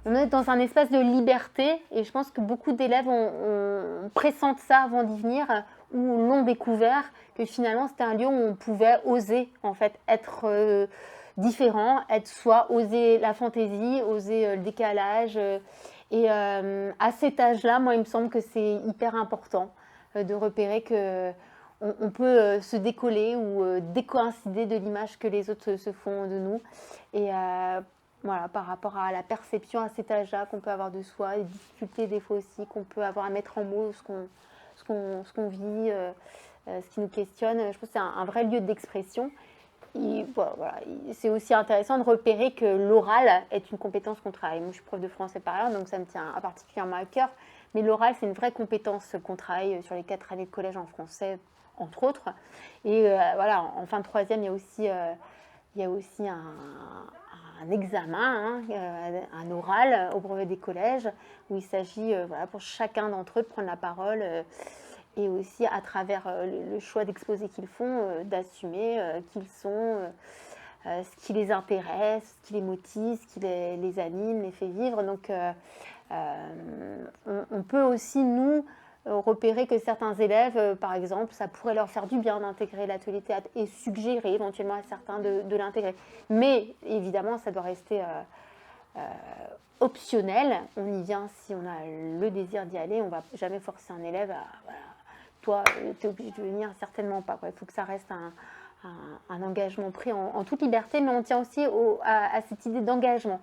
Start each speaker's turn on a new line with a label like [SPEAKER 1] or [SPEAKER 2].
[SPEAKER 1] on est dans un espace de liberté et je pense que beaucoup d'élèves pressentent ça avant d'y venir ou l'ont découvert, que finalement c'était un lieu où on pouvait oser en fait être différent, être soi, oser la fantaisie, oser le décalage. Et à cet âge-là, moi, il me semble que c'est hyper important de repérer que on peut se décoller ou décoïncider de l'image que les autres se font de nous. Et voilà, par rapport à la perception à cet âge-là qu'on peut avoir de soi, les difficultés des fois aussi qu'on peut avoir à mettre en mots ce qu'on vit, ce qui nous questionne. Je pense que c'est un vrai lieu d'expression. Et voilà, c'est aussi intéressant de repérer que l'oral est une compétence qu'on travaille. Moi, je suis prof de français par ailleurs, donc ça me tient particulièrement à cœur. Mais l'oral, c'est une vraie compétence qu'on travaille sur les 4 années de collège en français, entre autres. Et voilà, en fin de troisième, il y a aussi un examen, un oral au brevet des collèges, où il s'agit voilà, pour chacun d'entre eux de prendre la parole et aussi à travers le choix d'exposé qu'ils font, d'assumer qui ils sont, ce qui les intéresse, ce qui les motive, ce qui les anime, les fait vivre. Donc on peut aussi, nous, repérer que certains élèves, par exemple, ça pourrait leur faire du bien d'intégrer l'atelier théâtre et suggérer éventuellement à certains de l'intégrer. Mais évidemment, ça doit rester optionnel. On y vient si on a le désir d'y aller. On ne va jamais forcer un élève à, voilà, toi, tu es obligé de venir, certainement pas. Quoi. Il faut que ça reste un engagement pris en toute liberté, mais on tient aussi à cette idée d'engagement.